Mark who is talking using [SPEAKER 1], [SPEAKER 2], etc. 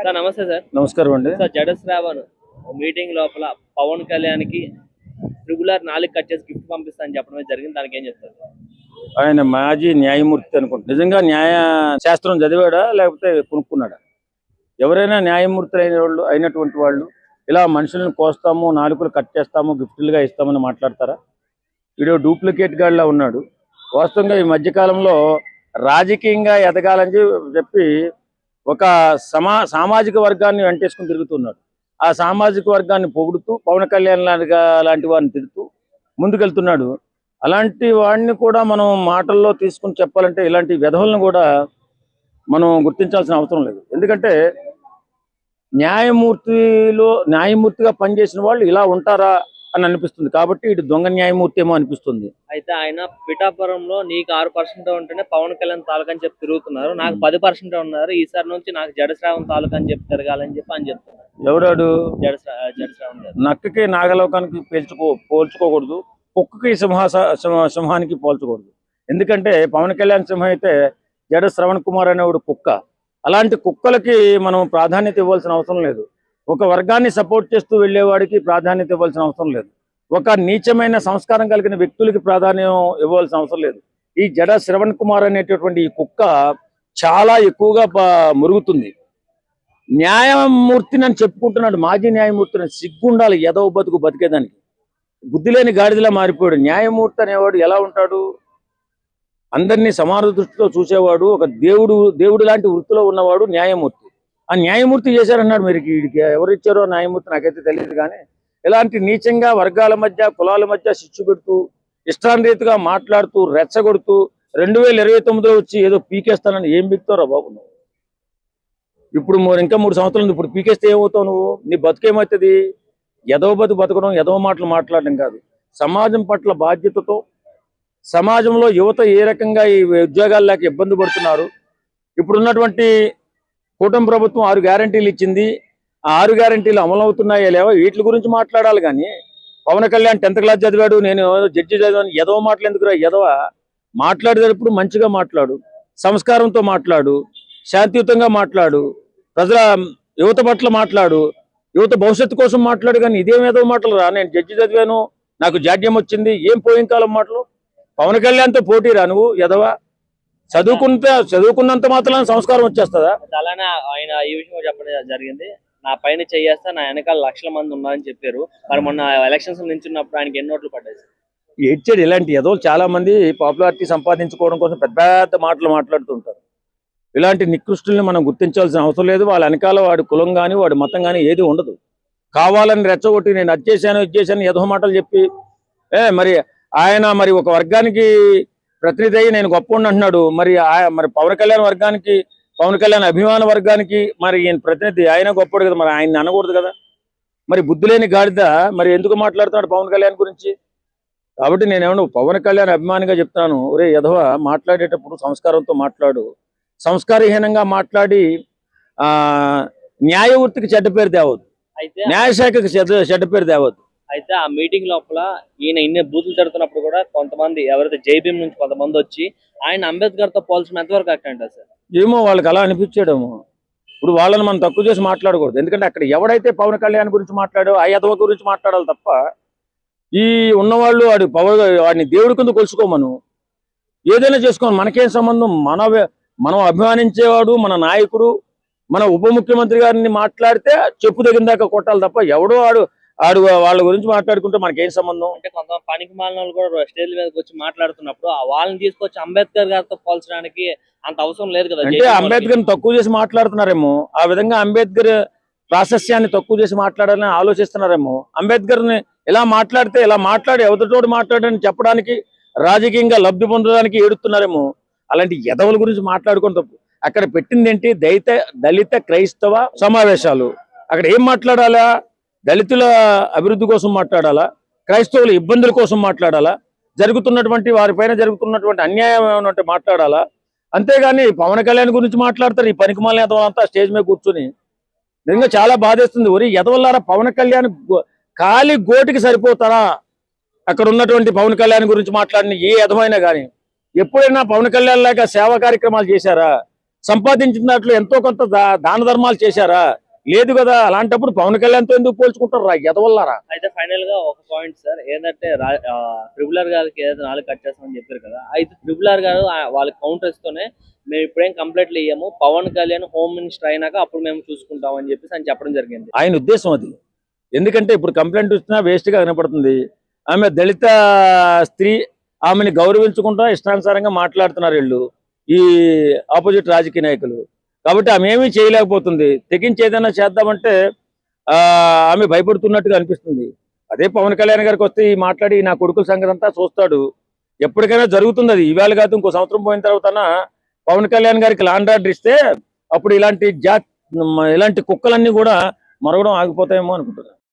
[SPEAKER 1] Sir నమస్తే sir.
[SPEAKER 2] నమస్కారం అండి.
[SPEAKER 1] సార్ జడ శ్రావణ్ మీటింగ్ లోపల పవన్ కళ్యాణ్ కి రెగ్యులర్ 4 కట్ చేసి గిఫ్ట్ పంపిస్తా అని చెప్పడం జరిగింది. దానికి ఏం చెప్తారు?
[SPEAKER 2] ఆయన మాజీ న్యాయమూర్తి అనుకుంటా. నిజంగా న్యాయ శాస్త్రం చదివాడా లేకపోతే కొనుక్కున్నాడా? ఎవరైనా న్యాయమూర్తులు అయినటువంటి వాళ్ళు ఇలా మనుషులను కోస్తాము, నాలుకలు కట్ చేస్తాము, గిఫ్టులుగా ఇస్తామని మాట్లాడతారా? వీడియో డూప్లికేట్ గాడిలా ఉన్నాడు. వాస్తవంగా ఈ మధ్యకాలంలో రాజకీయంగా ఎదగాలని చెప్పి ఒక సామాజిక వర్గాన్ని వెంటేసుకుని తిరుగుతున్నాడు. ఆ సామాజిక వర్గాన్ని పొగుడుతూ పవన్ కళ్యాణ్ లాంటి వారిని తిడుతూ ముందుకెళ్తున్నాడు. అలాంటి వాడిని కూడా మనం మాటల్లో తీసుకుని చెప్పాలంటే ఇలాంటి వెధవలను కూడా మనం గుర్తించాల్సిన అవసరం లేదు. ఎందుకంటే న్యాయమూర్తిగా పనిచేసిన వాళ్ళు ఇలా ఉంటారా అని అనిపిస్తుంది. కాబట్టి ఇటు దొంగ న్యాయమూర్తి ఏమో అనిపిస్తుంది.
[SPEAKER 1] అయితే ఆయన పిఠాపురంలో నీకు 6% ఉంటేనే పవన్ కళ్యాణ్ తాలూకా అని చెప్పి తిరుగుతున్నారు, నాకు 10% ఉన్నారు, ఈసారి నుంచి నాకు జడ శ్రావణ్ తాలూకా అని చెప్పి తిరగాలని చెప్పి అని చెప్తున్నారు.
[SPEAKER 2] ఎవరాడు?
[SPEAKER 1] జడ శ్రావణ్ గారు.
[SPEAKER 2] నక్కకి నాగలోకానికి పోల్చుకోకూడదు, కుక్కకి సింహానికి పోల్చకూడదు. ఎందుకంటే పవన్ కళ్యాణ్ సింహం అయితే జడ శ్రవణ్ కుమార్ అనేవాడు కుక్క. అలాంటి కుక్కలకి మనం ప్రాధాన్యత ఇవ్వాల్సిన అవసరం లేదు. ఒక వర్గాన్ని సపోర్ట్ చేస్తూ వెళ్ళేవాడికి ప్రాధాన్యత ఇవ్వాల్సిన అవసరం లేదు. ఒక నీచమైన సంస్కారం కలిగిన వ్యక్తులకి ప్రాధాన్యం ఇవ్వాల్సిన అవసరం లేదు. ఈ జడ శ్రవణ్ కుమార్ అనేటటువంటి ఈ కుక్క చాలా ఎక్కువగా మురుగుతుంది. న్యాయమూర్తిని అని చెప్పుకుంటున్నాడు, మాజీ న్యాయమూర్తిని. సిగ్గుండాలి ఎదవ బతికేదానికి. బుద్ధి లేని గాడిదలా మారిపోయాడు. న్యాయమూర్తి అనేవాడు ఎలా ఉంటాడు? అందరినీ సమాన దృష్టితో చూసేవాడు, ఒక దేవుడు లాంటి వృత్తిలో ఉన్నవాడు న్యాయమూర్తి. ఆ న్యాయమూర్తి చేశారన్నాడు. మరి వీడికి ఎవరు ఇచ్చారో న్యాయమూర్తి నాకైతే తెలియదు. కానీ ఇలాంటి నీచంగా వర్గాల మధ్య కులాల మధ్య చిచ్చు పెడుతూ ఇష్టాన్రీతిగా మాట్లాడుతూ రెచ్చగొడుతూ 2029లో వచ్చి ఏదో పీకేస్తానని ఏం పీకుతావురా బాబు నువ్వు? ఇప్పుడు ఇంకా 3 సంవత్సరాలు ఇప్పుడు పీకేస్తే ఏమవుతావు నువ్వు? నీ బతుకేమవుతుంది? బతకడం, ఎదవ మాటలు మాట్లాడడం కాదు. సమాజం పట్ల బాధ్యతతో, సమాజంలో యువత ఏ రకంగా ఈ ఉద్యోగాలు లేక ఇబ్బంది పడుతున్నారు. ఇప్పుడున్నటువంటి కూటమి ప్రభుత్వం 6 గ్యారంటీలు ఇచ్చింది. ఆ 6 గ్యారంటీలు అమలు అవుతున్నాయా లేవా వీటి గురించి మాట్లాడాలి. కానీ పవన్ కళ్యాణ్ 10th క్లాస్ చదివాడు, నేను జడ్జి చదివాను, ఎదవ మాటలు ఎందుకురా? ఎదవ మాట్లాడేటప్పుడు మంచిగా మాట్లాడు, సంస్కారంతో మాట్లాడు, శాంతియుతంగా మాట్లాడు, ప్రజల యువత పట్ల మాట్లాడు, యువత భవిష్యత్తు కోసం మాట్లాడు. కానీ ఇదేం ఎదవ మాటలు రా? నేను జడ్జి చదివాను, నాకు జాడ్యం వచ్చింది, ఏం పోయిన కాలం మాటలు? పవన్ కళ్యాణ్తో పోటీరా నువ్వు? ఎదవ చదువుకున్నంత మాత్రం సంస్కారం వచ్చేస్తుందా?
[SPEAKER 1] అలానే ఆయన ఈ విషయం చెప్పడం జరిగింది, నా పైన చేయేస్తా, నా వెనకాల లక్షల మంది ఉన్నారని చెప్పారు. మరి మొన్న ఎలక్షన్స్ నించున్నప్పుడు ఆయనకి ఎన్ని ఓట్లు పడ్డాయి?
[SPEAKER 2] ఏడ్చాడు. ఇలాంటి ఏదో చాలా మంది పాపులారిటీ సంపాదించుకోవడం కోసం పెద్ద పెద్ద మాటలు మాట్లాడుతుంటారు. ఇలాంటి నికృష్టుల్ని మనం గుర్తించాల్సిన అవసరం లేదు. వాళ్ళ వెనకాల వాడి కులం కానీ వాడి మతం కానీ ఏది ఉండదు. కావాలని రెచ్చగొట్టి నేను అది చేశాను ఇది చేశాను ఏదో మాటలు చెప్పి మరి ఆయన మరి ఒక వర్గానికి ప్రతినిధి అయ్యి నేను గొప్ప అంటున్నాడు. మరి పవన్ కళ్యాణ్ వర్గానికి, పవన్ కళ్యాణ్ అభిమాన వర్గానికి మరి ఈయన ప్రతినిధి, ఆయన గొప్పడు కదా, మరి ఆయన్ని అనకూడదు కదా? మరి బుద్ధి లేని గాడిద మరి ఎందుకు మాట్లాడుతున్నాడు పవన్ కళ్యాణ్ గురించి? కాబట్టి నేనేమన్నా పవన్ కళ్యాణ్ అభిమానిగా చెప్తాను, ఒరే ఎదవ మాట్లాడేటప్పుడు సంస్కారంతో మాట్లాడు. సంస్కారహీనంగా మాట్లాడి న్యాయవృత్తికి చెడ్డ పేరు తేవద్దు, న్యాయశాఖకి చెడ్డ పేరు తేవద్దు.
[SPEAKER 1] అయితే ఆ మీటింగ్ లోపల ఈయన ఇన్ని బూతులు తిడుతున్నప్పుడు కూడా కొంతమంది ఎవరైతే జైభీం నుంచి కొంతమంది వచ్చి ఆయన అంబేద్కర్ తో పోల్చడం ఎంతవరకు కరెక్ట్ అంటారు సార్?
[SPEAKER 2] ఏమో వాళ్ళకి అలా అనిపించాడేమో. ఇప్పుడు వాళ్ళని మనం తక్కువ చేసి మాట్లాడకూడదు. ఎందుకంటే అక్కడ ఎవడైతే పవన్ కళ్యాణ్ గురించి మాట్లాడో ఆ యదవ గురించి మాట్లాడాలి తప్ప, ఈ ఉన్నవాళ్ళు వాడిని దేవుడి కింద కొలుసుకోమను, ఏదైనా చేసుకోమని మనకేం సంబంధం? మనం అభిమానించేవాడు మన నాయకుడు, మన ఉప ముఖ్యమంత్రి గారిని మాట్లాడితే చెప్పు తగిన దాకా కొట్టాలి తప్ప ఎవడో ఆడు వాళ్ళ గురించి మాట్లాడుకుంటే మనకేం సంబంధం?
[SPEAKER 1] అంటే కొంతమంది పనికి మాలిన కూడా స్టేజ్ మీదకి వచ్చి మాట్లాడుతున్నప్పుడు వాళ్ళని తీసుకొచ్చి అంబేద్కర్ గారితో పోల్చడానికి అంత అవసరం లేదు కదా.
[SPEAKER 2] అంటే అంబేద్కర్ని తక్కువ చేసి మాట్లాడుతున్నారేమో, ఆ విధంగా అంబేద్కర్ ప్రాశస్యాన్ని తక్కువ చేసి మాట్లాడాలని ఆలోచిస్తున్నారేమో. అంబేద్కర్ని ఇలా మాట్లాడి ఎవరితోటి మాట్లాడని చెప్పడానికి, రాజకీయంగా లబ్ధి పొందడానికి ఏడుస్తున్నారేమో. అలాంటి ఎదవుల గురించి మాట్లాడుకుని తప్పు. అక్కడ పెట్టింది ఏంటి? దళిత క్రైస్తవ సమావేశాలు. అక్కడ ఏం మాట్లాడాలా? దళితుల అభివృద్ధి కోసం మాట్లాడాలా? క్రైస్తవుల ఇబ్బందుల కోసం మాట్లాడాలా? వారిపైన జరుగుతున్నటువంటి అన్యాయం ఏమంటే మాట్లాడాలా? అంతేగాని పవన్ కళ్యాణ్ గురించి మాట్లాడతారు ఈ పనికిమాలిన ఎదవలంతా స్టేజ్ మీద కూర్చొని. నిజంగా చాలా బాధేస్తుంది. ఒరి ఎదవల్లారా, పవన్ కళ్యాణ్ ఖాళీ గోటికి సరిపోతారా? అక్కడ ఉన్నటువంటి పవన్ కళ్యాణ్ గురించి మాట్లాడిన ఏ ఎదవైనా కానీ ఎప్పుడైనా పవన్ కళ్యాణ్ లాగా సేవా కార్యక్రమాలు చేశారా? సంపాదించిన దాంట్లో ఎంతో కొంత దాన ధర్మాలు చేశారా? లేదు కదా. అలాంటప్పుడు పవన్ కళ్యాణ్తో ఎందుకు పోల్చుకుంటారు రా ఎదవల్లారా?
[SPEAKER 1] అయితే ఫైనల్ గా ఒక పాయింట్ సార్ ఏంటంటే ట్రిపుల్ ఆర్ గారికి ఏదైతే 4 కట్ చేస్తామని చెప్పారు కదా, అయితే ట్రిపుల్ ఆర్ గారు వాళ్ళ కౌంటర్స్ తోనే మేము ఇప్పుడేం కంప్లైంట్లు ఇయ్యము, పవన్ కళ్యాణ్ హోమ్ మినిస్టర్ అయినాక అప్పుడు మేము చూసుకుంటాం అని చెప్పేసి ఆయన చెప్పడం జరిగింది.
[SPEAKER 2] ఆయన ఉద్దేశం అది. ఎందుకంటే ఇప్పుడు కంప్లైంట్ ఇచ్చినా వేస్ట్ గా కనపడుతుంది. ఆమె దళిత స్త్రీ, ఆమెని గౌరవించుకుంటా ఇష్టానుసారంగా మాట్లాడుతున్నారు వీళ్ళు, ఈ ఆపోజిట్ రాజకీయ నాయకులు. కాబట్టి ఆమె ఏమీ చేయలేకపోతుంది. తెగించి ఏదైనా చేద్దామంటే ఆమె భయపడుతున్నట్టుగా అనిపిస్తుంది. అదే పవన్ కళ్యాణ్ గారికి వస్తే ఈ మాట్లాడి నా కొడుకుల సంగతి అంతా చూస్తాడు. ఎప్పటికైనా జరుగుతుంది అది. ఈవేళ కాదు, ఇంకో సంవత్సరం పోయిన తర్వాత పవన్ కళ్యాణ్ గారికి లాండ్ ఆర్డర్ ఇస్తే అప్పుడు ఇలాంటి కుక్కలన్నీ కూడా మరగడం ఆగిపోతాయేమో అనుకుంటున్నాను.